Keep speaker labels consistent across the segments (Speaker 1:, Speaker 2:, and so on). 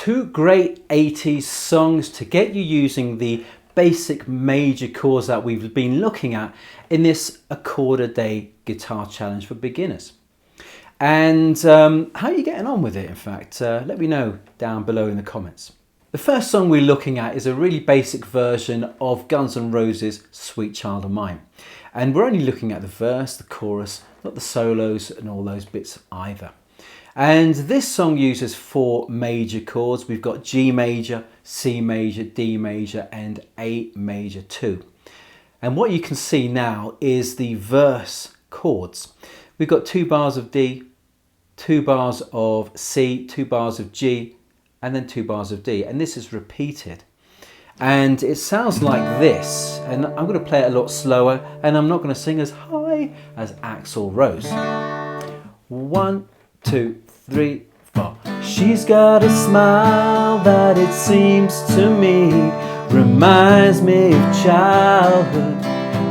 Speaker 1: Two great 80s songs to get you using the basic major chords that we've been looking at in this A Chord a Day guitar challenge for beginners. And how are you getting on with it, in fact? Let me know down below in the comments. The first song we're looking at is a really basic version of Guns N' Roses' Sweet Child of Mine. And we're only looking at the verse, the chorus, not the solos and all those bits either. And this song uses 4 major chords. We've got G major, C major, D major and A major 2. And what you can see now is the verse chords. We've got 2 bars of D, 2 bars of C, 2 bars of G, and then 2 bars of D, and this is repeated. And it sounds like this, and I'm going to play it a lot slower, and I'm not going to sing as high as Axl Rose. 1, 2, 3, 4. She's got a smile that it seems to me reminds me of childhood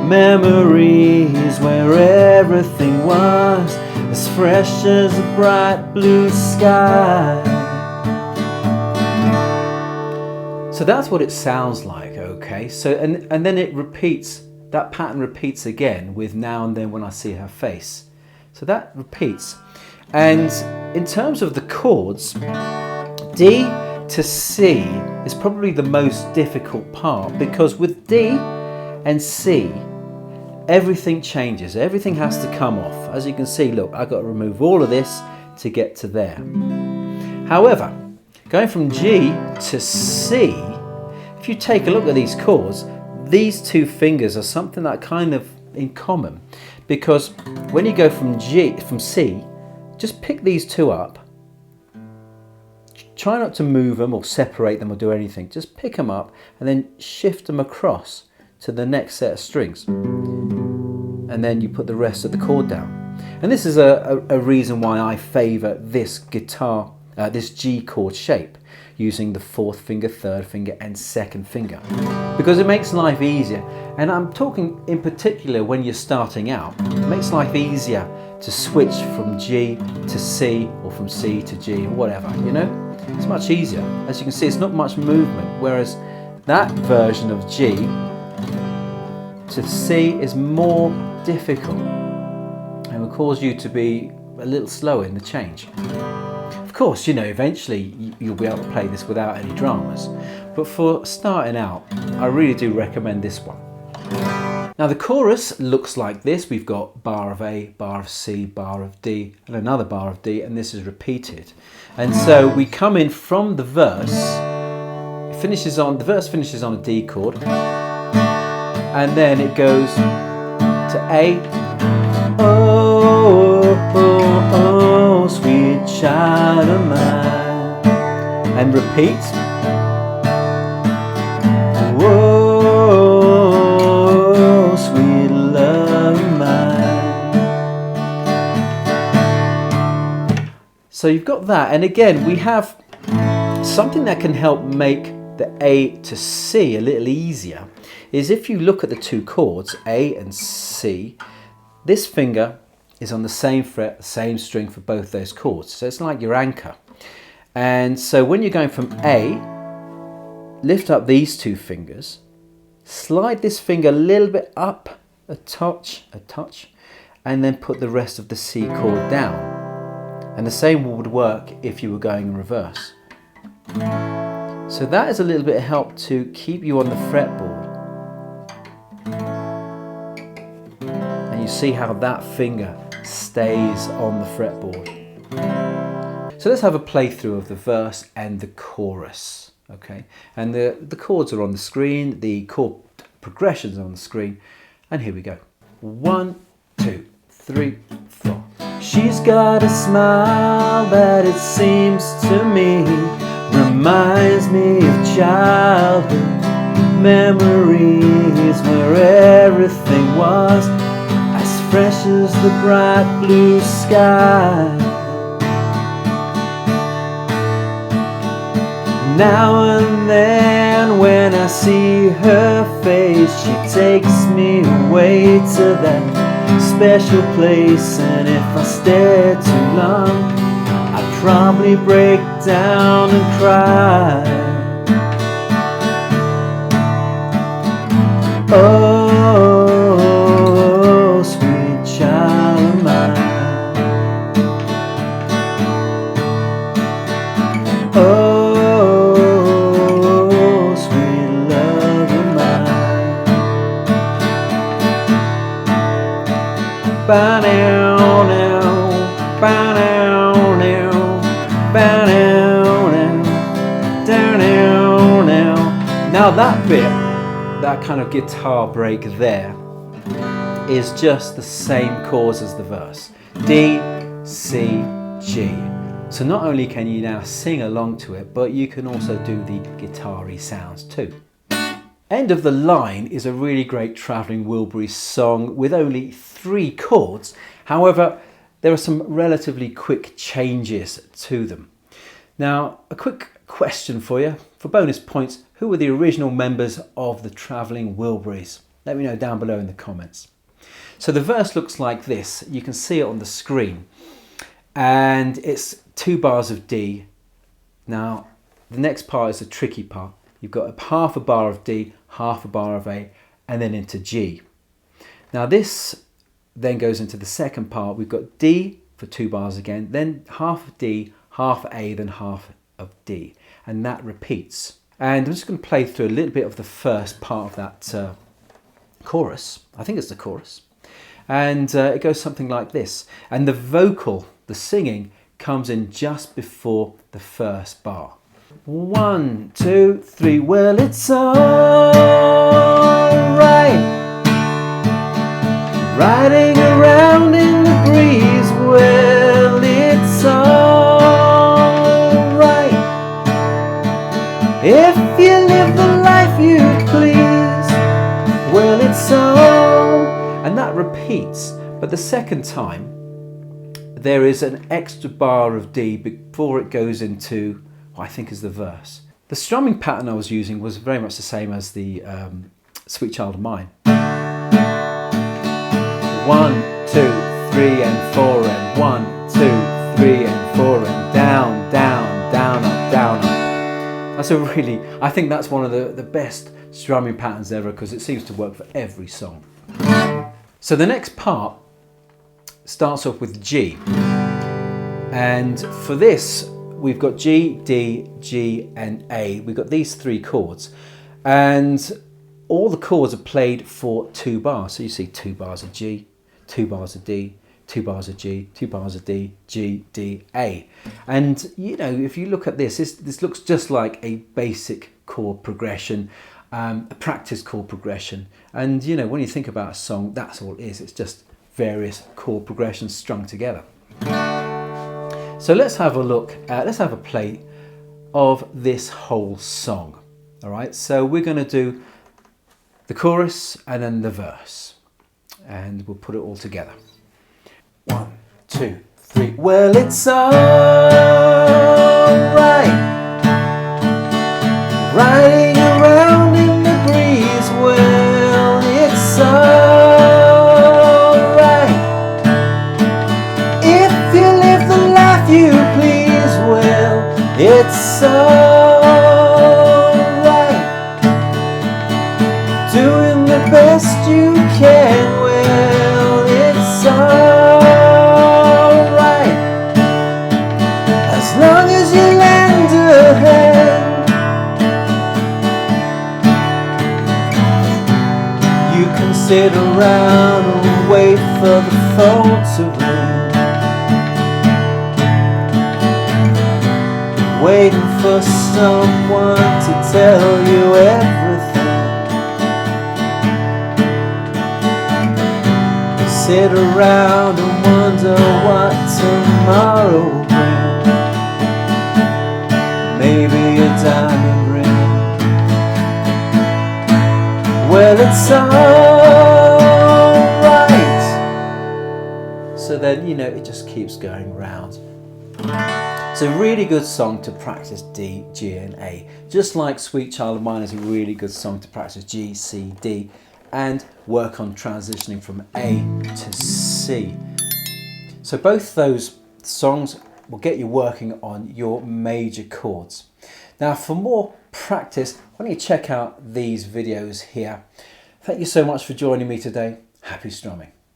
Speaker 1: memories where everything was as fresh as a bright blue sky. So that's what it sounds like, okay? So and then it repeats, that pattern repeats again with now and then when I see her face. So that repeats. And in terms of the chords, D to C is probably the most difficult part, because with D and C, everything changes. Everything has to come off. As you can see, look, I've got to remove all of this to get to there. However, going from G to C, if you take a look at these chords, these 2 fingers are something that are kind of in common, because when you go from C, just pick these 2 up. Try not to move them or separate them or do anything. Just pick them up and then shift them across to the next set of strings. And then you put the rest of the chord down. And this is a reason why I favour this guitar, this G chord shape, using the 4th finger, 3rd finger and 2nd finger, because it makes life easier. And I'm talking in particular when you're starting out, it makes life easier to switch from G to C or from C to G or whatever, you know? It's much easier. As you can see, it's not much movement, whereas that version of G to C is more difficult and will cause you to be a little slower in the change. Of course, you know, eventually you'll be able to play this without any dramas, but for starting out, I really do recommend this one. Now the chorus looks like this. We've got bar of A, bar of C, bar of D, and another bar of D, and this is repeated. And so we come in from the verse, the verse finishes on a D chord, and then it goes to A. Oh, oh, oh, sweet child of mine, and repeat. Whoa, sweet love of mine. So you've got that, and again we have something that can help make the A to C a little easier. Is if you look at the 2 chords, A and C, this finger is on the same fret, the same string for both those chords. So it's like your anchor. And so when you're going from A, lift up these 2 fingers, slide this finger a little bit up, a touch, and then put the rest of the C chord down. And the same would work if you were going in reverse. So that is a little bit of help to keep you on the fretboard. And you see how that finger stays on the fretboard. So let's have a playthrough of the verse and the chorus, okay? And the chords are on the screen, the chord progressions are on the screen, and here we go. 1, 2, 3, 4. She's got a smile that it seems to me reminds me of childhood memories where everything was as fresh as the bright blue sky. Now and then when I see her face, she takes me away to that special place, and if I stare too long I'd probably break down and cry. Oh, sweet child of mine. Oh, sweet love of mine. Bow now, now, bow now, now, bow now, now, down now, now. Now that bit, that kind of guitar break there, is just the same chords as the verse. D, C, G. So not only can you now sing along to it, but you can also do the guitar-y sounds too. End of the Line is a really great travelling Wilburys song with only 3 chords. However, there are some relatively quick changes to them. Now, a quick question for you. For bonus points, who were the original members of the travelling Wilburys? Let me know down below in the comments. So the verse looks like this. You can see it on the screen. And it's 2 bars of D. Now, the next part is the tricky part. You've got half a bar of D, half a bar of A, and then into G. Now this then goes into the second part. We've got D for 2 bars again, then half of D, half A, then half of D. And that repeats. And I'm just going to play through a little bit of the first part of that chorus. I think it's the chorus. And it goes something like this. And the vocal, the singing, comes in just before the first bar. 1, 2, 3, well, it's alright. Riding around in the breeze, well, it's alright. If you live the life you please, well, it's all. And that repeats, but the second time there is an extra bar of D before it goes into what I think is the verse. The strumming pattern I was using was very much the same as the Sweet Child of Mine. 1, 2, 3 and 4 and 1, 2, 3 and 4 and down, down, down, up, down, up. That's a really, I think that's one of the best strumming patterns ever because it seems to work for every song. So the next part starts off with G. And for this, we've got G, D, G and A. We've got these 3 chords. And all the chords are played for 2 bars. So you see 2 bars of G, 2 bars of D, 2 bars of G, 2 bars of D, G, D, A. And you know, if you look at this, this looks just like a basic chord progression, a practice chord progression. And you know, when you think about a song, that's all it is. It's just various chord progressions strung together. So let's have a look at, let's have a play of this whole song. All right, so we're going to do the chorus and then the verse, and we'll put it all together. 1, 2, 3. Well, it's alright, riding around in the breeze. Well, it's alright, if you live the life you please. Well, it's alright, doing the best you can. Well, it's alright, as long as you lend a hand. You can sit around and wait for the phone to ring, waiting for someone to tell you everything. Sit around and wonder what tomorrow will bring. Maybe a diamond ring. Well, it's alright. So then, you know, it just keeps going round. It's a really good song to practice D, G and A. Just like Sweet Child of Mine is a really good song to practice G, C, D and work on transitioning from A to C. So both those songs will get you working on your major chords. Now, for more practice, why don't you check out these videos here. Thank you so much for joining me today. Happy strumming.